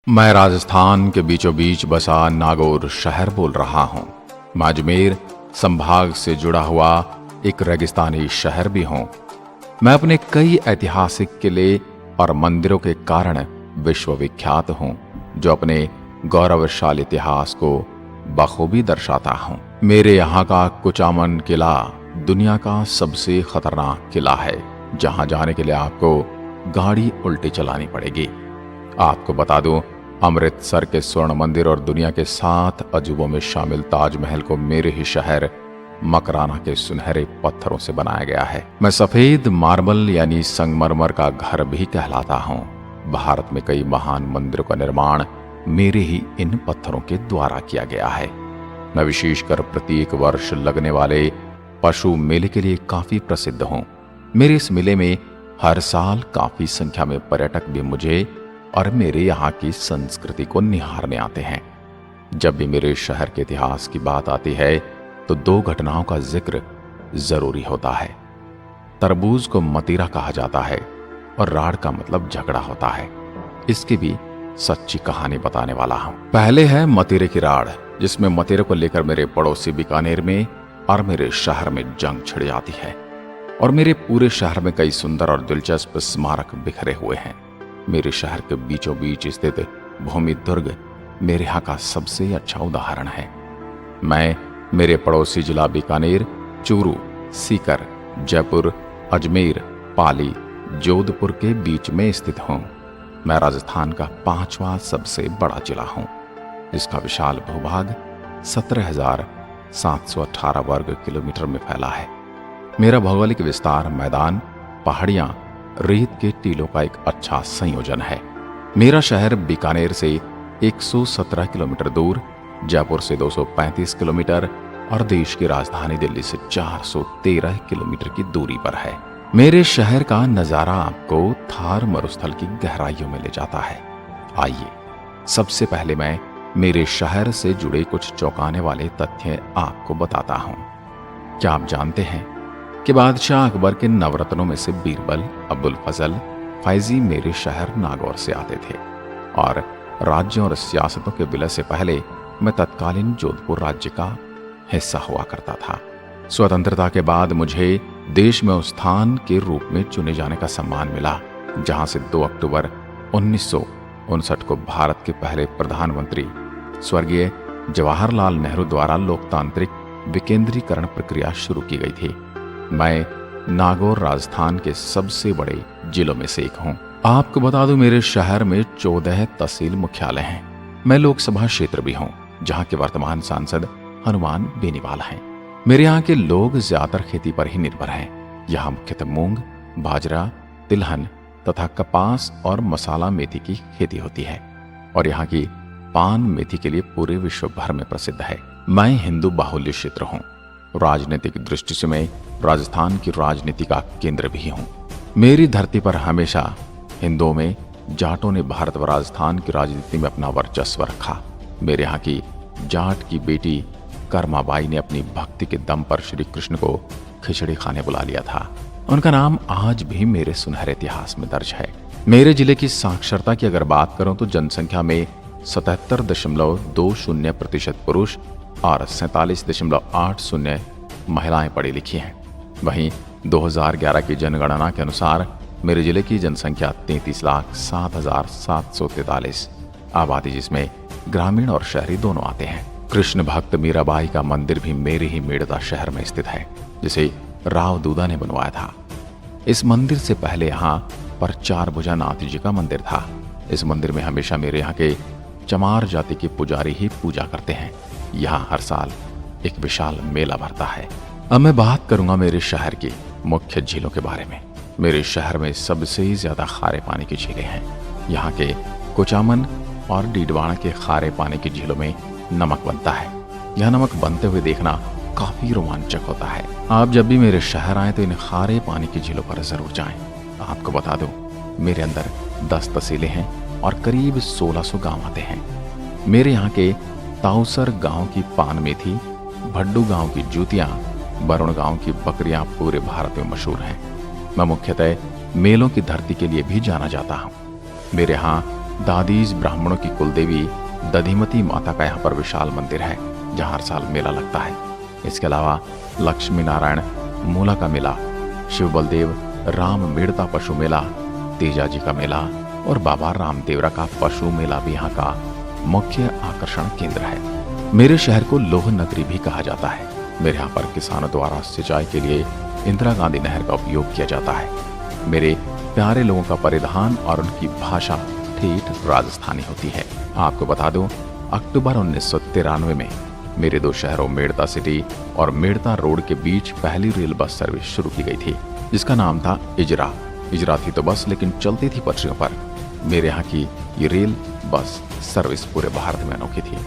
मैं राजस्थान के बीचों बीच बसा नागौर शहर बोल रहा हूँ। मैं अजमेर संभाग से जुड़ा हुआ एक रेगिस्तानी शहर भी हूँ। मैं अपने कई ऐतिहासिक किले और मंदिरों के कारण विश्वविख्यात हूँ, जो अपने गौरवशाली इतिहास को बखूबी दर्शाता हूँ। मेरे यहाँ का कुचामन किला दुनिया का सबसे खतरनाक किला है, जहाँ जाने के लिए आपको गाड़ी उल्टी चलानी पड़ेगी। आपको बता दूं, अमृतसर के स्वर्ण मंदिर और दुनिया के 7 अजूबों में शामिल ताजमहल को मेरे ही शहर मकराना के सुनहरे पत्थरों से बनाया गया है। मैं सफेद मार्बल यानी संगमरमर का घर भी कहलाता हूँ। भारत में कई महान मंदिरों का निर्माण मेरे ही इन पत्थरों के द्वारा किया गया है। मैं विशेषकर प्रत्येक वर्ष लगने वाले पशु मेले के लिए काफी प्रसिद्ध हूँ। मेरे इस मेले में हर साल काफी संख्या में पर्यटक भी मुझे और मेरे यहाँ की संस्कृति को निहारने आते हैं। जब भी मेरे शहर के इतिहास की बात आती है तो 2 घटनाओं का जिक्र जरूरी होता है। तरबूज को मतीरा कहा जाता है और राड़ का मतलब झगड़ा होता है। इसकी भी सच्ची कहानी बताने वाला हूं। पहले है मतीरे की राड़, जिसमें मतीरे को लेकर मेरे पड़ोसी बीकानेर में और मेरे शहर में जंग छिड़ जाती है और मेरे पूरे शहर में कई सुंदर और दिलचस्प स्मारक बिखरे हुए हैं। मेरे शहर के बीचों बीच स्थित भूमि दुर्ग मेरे यहाँ का सबसे अच्छा उदाहरण है। मैं मेरे पड़ोसी जिला बीकानेर, चूरू, सीकर, जयपुर, अजमेर, पाली, जोधपुर के बीच में स्थित हूँ। मैं राजस्थान का 5वां सबसे बड़ा जिला हूँ, जिसका विशाल भूभाग 17,718 वर्ग किलोमीटर में फैला है। मेरा भौगोलिक विस्तार मैदान, पहाड़ियां, रेत के टीलों का एक अच्छा संयोजन है। मेरा शहर बीकानेर से 117 किलोमीटर दूर, जयपुर से 235 किलोमीटर और देश की राजधानी दिल्ली से 413 किलोमीटर की दूरी पर है। मेरे शहर का नजारा आपको थार मरुस्थल की गहराइयों में ले जाता है। आइए सबसे पहले मैं मेरे शहर से जुड़े कुछ चौंकाने वाले तथ्य आपको बताता हूं। क्या आप जानते हैं कि बादशाह अकबर के नवरत्नों में से बीरबल, अब्दुल फजल, फैजी मेरे शहर नागौर से आते थे और राज्यों और सियासतों के विलय से पहले मैं तत्कालीन जोधपुर राज्य का हिस्सा हुआ करता था। स्वतंत्रता के बाद मुझे देश में उस स्थान के रूप में चुने जाने का सम्मान मिला, जहां से 2 अक्टूबर 1959 को भारत के पहले प्रधानमंत्री स्वर्गीय जवाहरलाल नेहरू द्वारा लोकतांत्रिक विकेंद्रीकरण प्रक्रिया शुरू की गई थी। मैं नागौर राजस्थान के सबसे बड़े जिलों में से एक हूँ। आपको बता दूं, मेरे शहर में 14 तहसील मुख्यालय हैं। मैं लोकसभा क्षेत्र भी हूँ, जहाँ के वर्तमान सांसद हनुमान बेनीवाल हैं। मेरे यहाँ के लोग ज्यादातर खेती पर ही निर्भर हैं। यहाँ मुख्यतः मूंग, बाजरा, तिलहन तथा कपास और मसाला मेथी की खेती होती है और यहाँ की पान मेथी के लिए पूरे विश्व भर में प्रसिद्ध है। मैं हिंदू बाहुल्य क्षेत्र हूँ। राजनीतिक दृष्टि से मैं राजस्थान की राजनीति का केंद्र भी हूँ। मेरी धरती पर हमेशा हिंदुओं में जाटों ने भारत व राजस्थान की राजनीति में अपना वर्चस्व रखा। मेरे यहाँ की जाट की बेटी कर्माबाई ने अपनी भक्ति के दम पर श्री कृष्ण को खिचड़ी खाने बुला लिया था। उनका नाम आज भी मेरे सुनहरे इतिहास में दर्ज है। मेरे जिले की साक्षरता की अगर बात करूं तो जनसंख्या में 77.20% पुरुष और 47.80 महिलाएं पढ़ी लिखी हैं। वहीं 2011 की जनगणना के अनुसार मेरे जिले की जनसंख्या 33,07,743 आबादी, जिसमें ग्रामीण और शहरी दोनों आते हैं। कृष्ण भक्त मीराबाई का मंदिर भी मेरे ही मेड़ता शहर में स्थित है, जिसे राव दूदा ने बनवाया था। इस मंदिर से पहले यहाँ पर 4 भुजानाथ जी का मंदिर था। इस मंदिर में हमेशा मेरे यहाँ के चमार जाति के पुजारी ही पूजा करते हैं। यहाँ हर साल एक विशाल मेला भरता है। अब मैं बात करूंगा मेरे शहर की मुख्य झीलों के बारे में। मेरे शहर में सबसे ज्यादा खारे पानी की झीलें हैं। यहाँ के कुचामन और डीडवाना के खारे पानी की झीलों में नमक बनता है। यह नमक बनते हुए देखना काफी रोमांचक होता है। आप जब भी मेरे शहर आए तो इन खारे पानी की झीलों पर जरूर जाएं। आपको बता दूं, मेरे अंदर 10 तहसीलें हैं और करीब 1600 गांव आते हैं। मेरे यहाँ के ताउसर गांव की पान मेथी, भड्डू गांव की जूतियां, बरुण गांव की बकरियां पूरे भारत में मशहूर हैं। मैं मुख्यतः मेलों की धरती के लिए भी जाना जाता हूँ। मेरे यहाँ दादीज ब्राह्मणों की कुलदेवी दधिमती माता का यहाँ पर विशाल मंदिर है, जहाँ हर साल मेला लगता है। इसके अलावा लक्ष्मी नारायण मूला का मेला, शिव बलदेव राम मेड़ता पशु मेला, तेजाजी का मेला और बाबा रामदेवरा का पशु मेला भी यहाँ का मुख्य आकर्षण केंद्र है। मेरे शहर को लोह नगरी भी कहा जाता है। मेरे यहाँ पर किसानों द्वारा सिंचाई के लिए इंदिरा गांधी नहर का उपयोग किया जाता है। मेरे प्यारे लोगों का परिधान और उनकी भाषा ठेठ राजस्थानी होती है। आपको बता दूं, अक्टूबर 1993 में मेरे दो शहरों मेड़ता सिटी और मेड़ता रोड के बीच पहली रेल बस सर्विस शुरू की गई थी, जिसका नाम था इजरा। इजरा थी तो बस, लेकिन चलती थी पटरियों पर। मेरे यहाँ की ये रेल बस सर्विस पूरे भारत में अनोखी थी।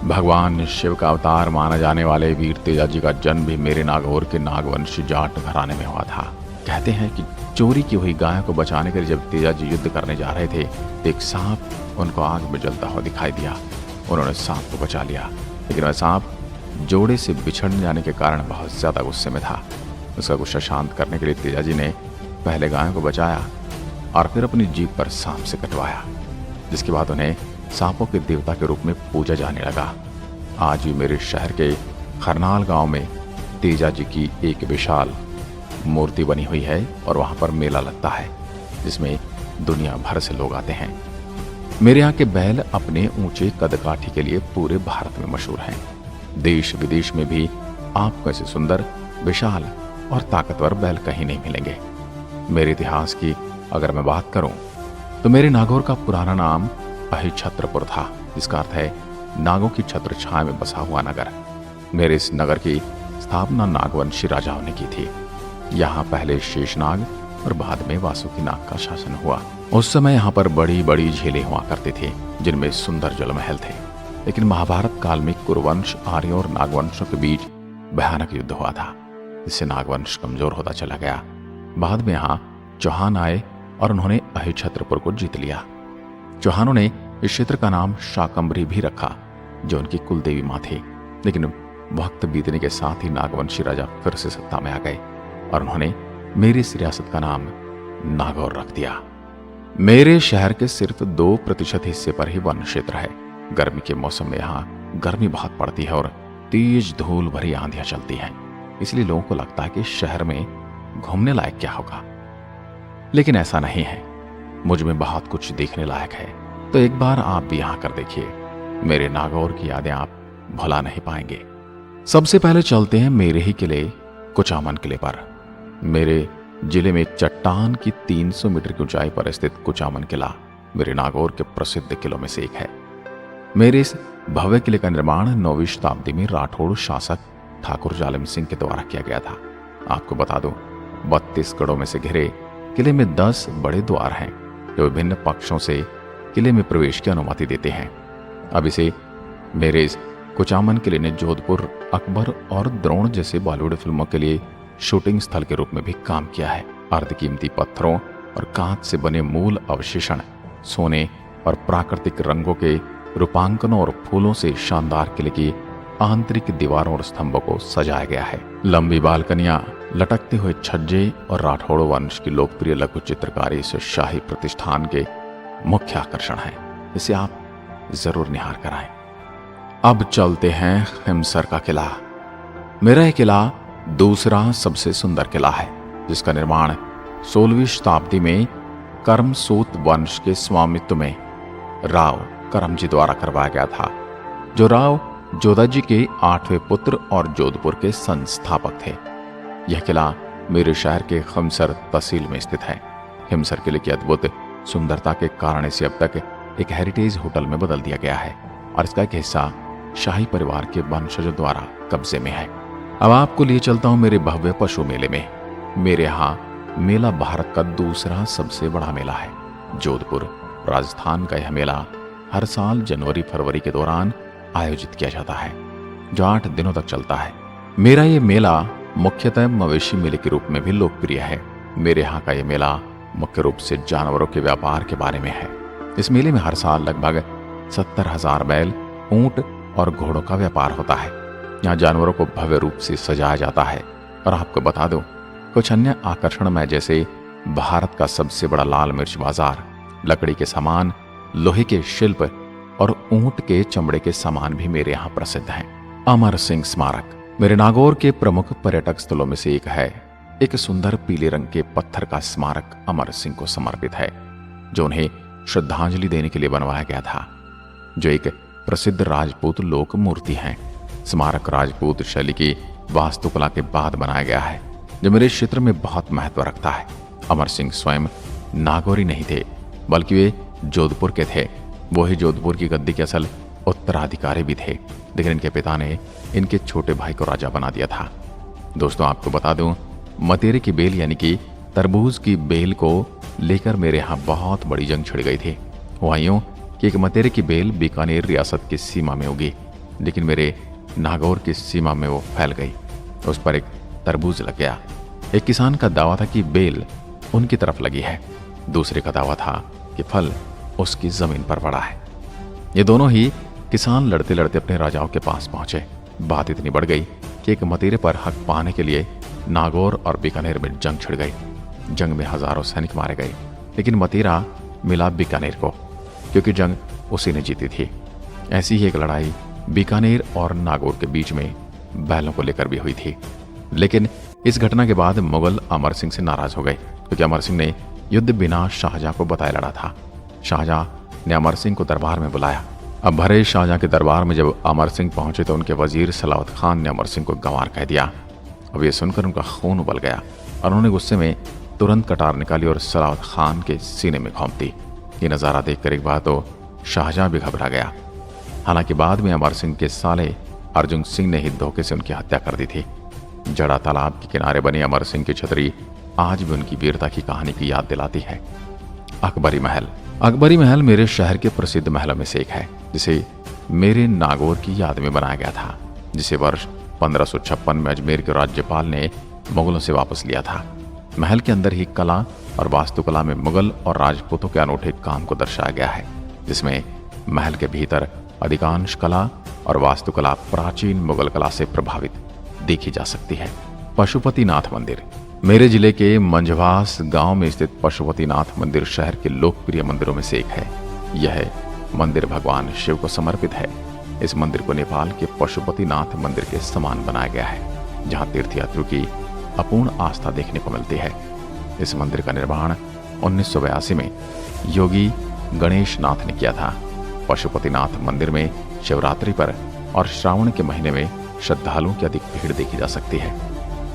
भगवान शिव का अवतार माना जाने वाले वीर तेजाजी का जन्म भी मेरे नागौर के नागवंशी जाट घराने में हुआ था। कहते हैं कि चोरी की हुई गाय को बचाने के लिए जब तेजाजी युद्ध करने जा रहे थे तो एक सांप उनको आग में जलता हुआ दिखाई दिया। उन्होंने सांप को बचा लिया, लेकिन वह सांप जोड़े से बिछड़ जाने के कारण बहुत ज्यादा गुस्से में था। उसका गुस्सा शांत करने के लिए तेजाजी ने पहले गाय को बचाया और फिर अपनी जीभ पर सांप से कटवाया, जिसके बाद उन्हें सांपों के देवता के रूप में पूजा जाने लगा। आज भी मेरे शहर के खरनाल गांव में तेजाजी की एक विशाल मूर्ति बनी हुई है और वहां पर मेला लगता है, जिसमें दुनिया भर से लोग आते हैं। मेरे यहाँ के बैल अपने ऊंचे कदकाठी के लिए पूरे भारत में मशहूर हैं। देश विदेश में भी आपको ऐसे सुंदर, विशाल और ताकतवर बैल कहीं नहीं मिलेंगे। मेरे इतिहास की अगर मैं बात करूं तो मेरे नागौर का पुराना नाम अहिछत्रपुर था, जिसका अर्थ है नागों की छत्र छाया में बसा हुआ नगर। मेरे इस नगर की स्थापना नागवंशी राजाओं ने की थी। यहाँ पहले शेषनाग और बाद में वासुकीनाग का शासन हुआ। उस समय यहाँ पर बड़ी बड़ी झीलें हुआ करती थी, जिनमें सुंदर जलमहल थे। लेकिन महाभारत काल में कुरुवंश, आर्यों और नागवंशों के बीच भयानक युद्ध हुआ था, जिससे नागवंश कमजोर होता चला गया। बाद में यहाँ चौहान आए और उन्होंने अहिछत्रपुर को जीत लिया। चौहानों ने इस क्षेत्र का नाम शाकंभरी भी रखा, जो उनकी कुलदेवी मां थी। लेकिन वक्त बीतने के साथ ही नागवंशी राजा फिर से सत्ता में आ गए और उन्होंने मेरी इस रियासत का नाम नागौर रख दिया। मेरे शहर के सिर्फ 2% हिस्से पर ही वन क्षेत्र है। गर्मी के मौसम में यहाँ गर्मी बहुत पड़ती है और तेज धूल भरी आंधियां चलती हैं, इसलिए लोगों को लगता है कि शहर में घूमने लायक क्या होगा, लेकिन ऐसा नहीं है। मुझ में बहुत कुछ देखने लायक है, तो एक बार आप भी यहाँ कर देखिए। मेरे नागौर की यादें आप भुला नहीं पाएंगे। सबसे पहले चलते हैं मेरे ही किले कुचामन किले पर। मेरे जिले में चट्टान की 300 मीटर की ऊंचाई पर स्थित कुचामन किला मेरे नागौर के प्रसिद्ध किलों में से एक है। मेरे इस भव्य किले का निर्माण 9वीं शताब्दी में राठौड़ शासक ठाकुर जालिम सिंह के द्वारा किया गया था। आपको बता दूं, 32 गढ़ों में से घिरे किले में 10 बड़े द्वार हैं, जो विभिन्न पक्षों से किले में प्रवेश की अनुमति देते हैं। अब इसे मेरे इस कुचामन किले ने जोधपुर, अकबर और द्रोण जैसे बॉलीवुड फिल्मों के लिए शूटिंग स्थल के रूप में भी काम किया है। अर्धकीमती पत्थरों और कांच से बने मूल अवशेषण, सोने और प्राकृतिक रंगों के रूपांकनों और फूलों से शानदार किले की आंतरिक दीवारों और स्तंभों को सजाया गया है। लंबी बालकनियां, लटकते हुए छज्जे और राठौड़ वंश की लोकप्रिय लघु चित्रकारी इस शाही प्रतिष्ठान के मुख्य आकर्षण है। इसे आप जरूर निहार कर आएं। अब चलते हैं खिमसर का किला। मेरा यह किला दूसरा सबसे सुंदर किला है, जिसका निर्माण 16वीं शताब्दी में कर्मसूत वंश के स्वामित्व में राव करमजी द्वारा करवाया गया था, जो राव जोधाजी के 8वें पुत्र और जोधपुर के संस्थापक थे। यह किला मेरे शहर के खिमसर तहसील में स्थित है। खिमसर किले की अद्भुत सुंदरता के कारण इसे अब तक एक हेरिटेज होटल में बदल दिया गया है और इसका एक हिस्सा शाही परिवार के वंशजों द्वारा कब्जे में है। अब आपको लिए चलता हूं मेरे भव्य पशु मेले में। मेरे यहाँ मेला भारत का दूसरा सबसे बड़ा मेला है। जोधपुर, राजस्थान का यह मेला हर साल जनवरी-फरवरी के दौरान आयोजित किया जाता है, जो 8 दिनों तक चलता है। मेरा ये मेला मुख्यतः मवेशी मेले के रूप में भी लोकप्रिय है। मेरे यहाँ का ये मेला मुख्य रूप से जानवरों के व्यापार के बारे में है। इस मेले में हर साल लगभग 70,000 बैल, ऊंट और घोड़ों का व्यापार होता है। यहाँ जानवरों को भव्य रूप से सजाया जाता है और आपको बता दूं, कुछ अन्य आकर्षण में जैसे भारत का सबसे बड़ा लाल मिर्च बाजार, लकड़ी के सामान, लोहे के शिल्प और ऊंट के चमड़े के सामान भी मेरे यहाँ प्रसिद्ध हैं। अमर सिंह स्मारक मेरे नागौर के प्रमुख पर्यटक स्थलों में से एक है। एक सुंदर पीले रंग के पत्थर का स्मारक अमर सिंह को समर्पित है, जो उन्हें श्रद्धांजलि देने के लिए बनवाया गया था, जो एक प्रसिद्ध राजपूत लोक मूर्ति है। स्मारक राजपूत शैली की वास्तुकला के बाद बनाया गया है, जो मेरे क्षेत्र में बहुत महत्व रखता है। अमर सिंह स्वयं नागौरी नहीं थे, बल्कि वे जोधपुर के थे। वो ही जोधपुर की गद्दी के असल उत्तराधिकारी भी थे, लेकिन इनके पिता ने इनके छोटे भाई को राजा बना दिया था। दोस्तों, आपको बता दूं, मतेरे की बेल यानी कि तरबूज की बेल को लेकर मेरे यहाँ बहुत बड़ी जंग छिड़ गई थी। हुआ यूं कि एक मतेरे की बेल बीकानेर रियासत की सीमा में उगी, लेकिन मेरे नागौर की सीमा में वो फैल गई। उस पर एक तरबूज लग गया। एक किसान का दावा था कि बेल उनकी तरफ लगी है, दूसरे का दावा था कि फल उसकी जमीन पर पड़ा है। ये दोनों ही किसान लड़ते लड़ते अपने राजाओं के पास पहुंचे। बात इतनी बढ़ गई कि एक मतेरे पर हक पाने के लिए नागौर और बीकानेर में जंग छिड़ गई। जंग में हजारों सैनिक मारे गए, लेकिन मतेरा मिला बीकानेर को, क्योंकि जंग उसी ने जीती थी। ऐसी ही एक लड़ाई बीकानेर और नागौर के बीच में बैलों को लेकर भी हुई थी। लेकिन इस घटना के बाद मुगल अमर सिंह से नाराज हो गए, क्योंकि अमर सिंह ने युद्ध बिना शाहजहां को बताए लड़ा था। शाहजहां ने अमर सिंह को दरबार में बुलाया। अब भरे शाहजहां के दरबार में जब अमर सिंह पहुंचे तो उनके वजीर सलावत खान ने अमर सिंह को गंवार कह दिया। अब ये सुनकर उनका खून उबल गया और उन्होंने गुस्से में तुरंत कटार निकाली और सलावत खान के सीने में घोंप दी। ये नज़ारा देखकर एक बार तो शाहजहां भी घबरा गया। हालांकि बाद में अमर सिंह के साले अर्जुन सिंह ने ही धोखे से उनकी हत्या कर दी थी। जड़ा तालाब के किनारे बनी अमर सिंह की छतरी आज भी उनकी वीरता की कहानी की याद दिलाती है। अकबरी महल मेरे शहर के प्रसिद्ध महलों में से एक है, जिसे मेरे नागौर की याद में बनाया गया था, जिसे वर्ष 1556 में अजमेर के राज्यपाल ने मुगलों से वापस लिया था। महल के अंदर ही कला और वास्तुकला में मुगल और राजपूतों के अनूठे काम को दर्शाया गया है, जिसमें महल के भीतर अधिकांश कला और वास्तुकला प्राचीन मुगल कला से प्रभावित देखी जा सकती है। पशुपतिनाथ मंदिर मेरे जिले के मंझवास गांव में स्थित पशुपतिनाथ मंदिर शहर के लोकप्रिय मंदिरों में से एक है। यह मंदिर भगवान शिव को समर्पित है। इस मंदिर को नेपाल के पशुपतिनाथ मंदिर के समान बनाया गया है, जहां तीर्थयात्रियों की अपूर्ण आस्था देखने को मिलती है। इस मंदिर का निर्माण 1982 में योगी गणेश नाथ ने किया था। पशुपतिनाथ मंदिर में शिवरात्रि पर और श्रावण के महीने में श्रद्धालुओं की अधिक भीड़ देखी जा सकती है।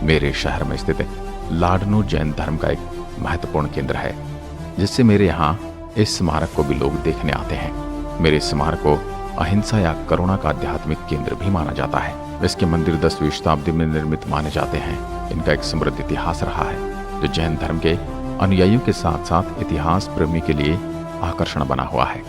मेरे शहर में स्थित लाडनू जैन धर्म का एक महत्वपूर्ण केंद्र है, जिससे मेरे यहाँ इस स्मारक को भी लोग देखने आते हैं। मेरे स्मारक को अहिंसा या करुणा का आध्यात्मिक केंद्र भी माना जाता है। इसके मंदिर 10वीं शताब्दी में निर्मित माने जाते हैं। इनका एक समृद्ध इतिहास रहा है, जो जैन धर्म के अनुयायियों के साथ साथ इतिहास प्रेमी के लिए आकर्षण बना हुआ है।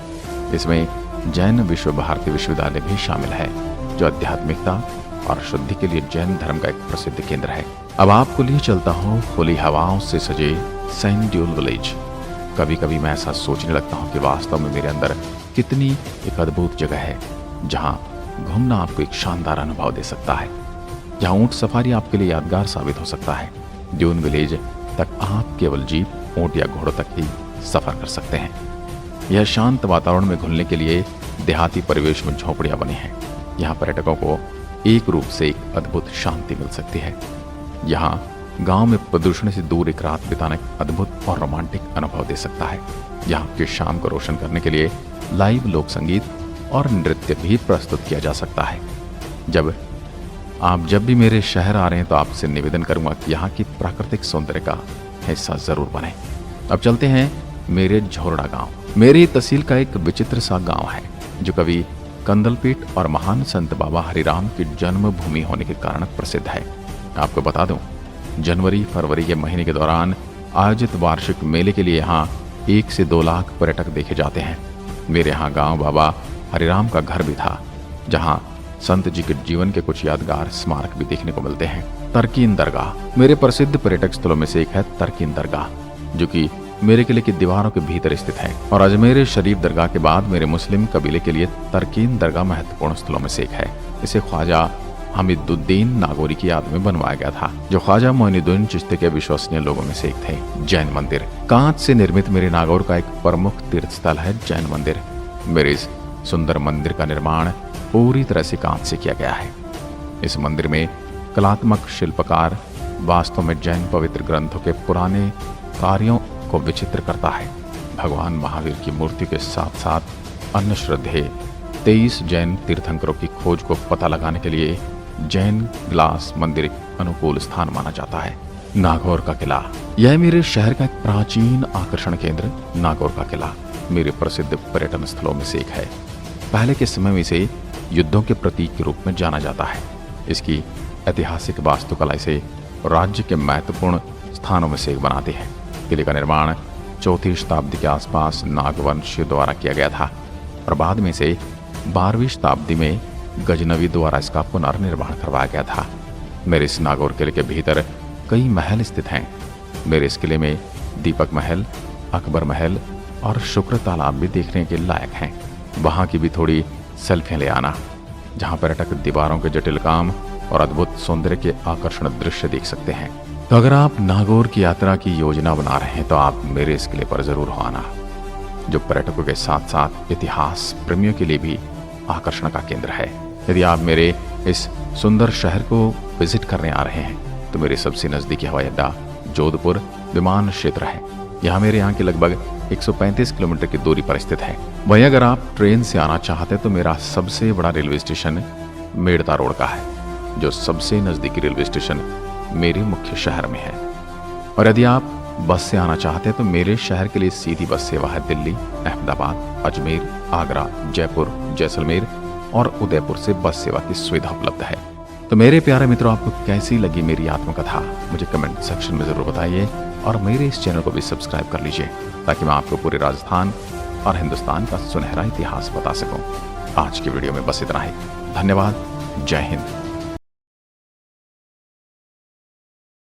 इसमें जैन विश्व भारती विश्वविद्यालय भी शामिल है, जो आध्यात्मिकता और शुद्धि के लिए जैन धर्म का एक प्रसिद्ध केंद्र है। अब आपको लिए चलता हूँ खुली हवाओं से सजे सैंड ड्यूल विलेज। कभी कभी मैं ऐसा सोचने लगता हूँ कि वास्तव में मेरे अंदर कितनी एक अद्भुत जगह है, जहाँ घूमना आपको एक शानदार अनुभव दे सकता है, जहाँ ऊंट सफारी आपके लिए यादगार साबित हो सकता है। ड्यून विलेज तक आप केवल जीप, ऊंट या घोड़ों तक ही सफर कर सकते हैं। यह शांत वातावरण में घुलने के लिए देहाती परिवेश में झोपड़ियां बनी हैं। यहाँ पर्यटकों को एक रूप से एक अद्भुत शांति मिल सकती है। यहाँ गांव में प्रदूषण से दूर एक रात बिताना एक अद्भुत और रोमांटिक अनुभव दे सकता है। यहाँ की शाम को रोशन करने के लिए लाइव लोक संगीत और नृत्य भी प्रस्तुत किया जा सकता है। जब भी मेरे शहर आ रहे हैं तो आपसे निवेदन करूंगा कि यहाँ की प्राकृतिक सौंदर्य का हिस्सा जरूर बने। अब चलते हैं मेरे झोरड़ा गांव। मेरी तहसील का एक विचित्र सा गांव है, जो कवि कंदलपीठ और महान संत बाबा हरिराम की जन्मभूमि होने के कारण प्रसिद्ध है। आपको बता दूं, जनवरी फरवरी के महीने के दौरान आयोजित वार्षिक मेले के लिए यहाँ 1 से 2 लाख पर्यटक देखे जाते हैं। मेरे यहाँ गांव बाबा हरिराम का घर भी था, जहाँ संत जी के जीवन के कुछ यादगार स्मारक भी देखने को मिलते हैं। तरकीन दरगाह मेरे प्रसिद्ध पर्यटक स्थलों में से एक है। तरकीन दरगाह, जो कि मेरे किले की दीवारों के भीतर स्थित है, और अजमेर शरीफ दरगाह के बाद मेरे मुस्लिम कबीले के लिए तरकीन दरगाह महत्वपूर्ण स्थलों में से एक है। इसे ख्वाजा हमीदुद्दीन नागौरी की याद में बनवाया गया था, जो ख्वाजा मोइनुद्दीन चिश्ती के विश्वसनीय लोगों में से एक थे। जैन मंदिर। कांच से निर्मित मेरे नागौर का एक प्रमुख तीर्थ स्थल है जैन मंदिर। मेरे इस सुंदर मंदिर का निर्माण पूरी तरह से कांच से किया गया है। इस मंदिर में कलात्मक शिल्पकार वास्तव में जैन पवित्र ग्रंथों के पुराने कार्यों को विचित्र करता है। भगवान महावीर की मूर्ति के साथ साथ अन्य श्रद्धेय 23 जैन तीर्थंकरों की खोज को पता लगाने के लिए जैन ग्लास मंदिर एक अनुकूल स्थान माना जाता है। नागौर का किला। यह मेरे शहर का एक प्राचीन आकर्षण केंद्र नागौर का किला मेरे प्रसिद्ध पर्यटन स्थलों में से एक है। पहले के समय में इसे युद्धों के प्रतीक के रूप में जाना जाता है। इसकी ऐतिहासिक वास्तुकला इसे राज्य के महत्वपूर्ण स्थानों में से एक बनाती है। किले का निर्माण 4वीं शताब्दी के आसपास नागवंशियों द्वारा किया गया था और बाद में से 12वीं शताब्दी में गजनवी द्वारा इसका पुनर्निर्माण करवाया गया था। मेरे इस नागौर किले के भीतर कई महल स्थित हैं। मेरे इस किले में दीपक महल, अकबर महल और शुक्र तालाब भी देखने के लायक हैं। वहाँ की भी थोड़ी सेल्फियाँ ले आना, जहाँ पर्यटक दीवारों के जटिल काम और अद्भुत सौंदर्य के आकर्षण दृश्य देख सकते हैं। तो अगर आप नागौर की यात्रा की योजना बना रहे हैं तो आप मेरे इस किले पर जरूर हो आना, जो पर्यटकों के साथ साथ इतिहास प्रेमियों के लिए भी आकर्षण का केंद्र है। यदि आप मेरे इस सुंदर शहर को विजिट करने आ रहे हैं तो मेरे सबसे नजदीकी हवाई अड्डा जोधपुर विमान क्षेत्र है। यहाँ मेरे यहाँ के लगभग 135 किलोमीटर की दूरी पर स्थित है। वहीं अगर आप ट्रेन से आना चाहते हैं तो मेरा सबसे बड़ा रेलवे स्टेशन मेड़ता रोड का है, जो सबसे नजदीकी रेलवे स्टेशन मेरे मुख्य शहर में है। और यदि आप बस से आना चाहते हैं तो मेरे शहर के लिए सीधी बस सेवा है दिल्ली, अहमदाबाद, अजमेर, आगरा, जयपुर, जैसलमेर और उदयपुर से बस सेवा की सुविधा उपलब्ध है। तो मेरे प्यारे मित्रों, आपको कैसी लगी मेरी आत्मकथा मुझे कमेंट सेक्शन में जरूर बताइए और मेरे इस चैनल को भी सब्सक्राइब कर लीजिए ताकि मैं आपको पूरे राजस्थान और हिंदुस्तान का सुनहरा इतिहास बता सकूं। आज की वीडियो में बस इतना ही। धन्यवाद। जय हिंद।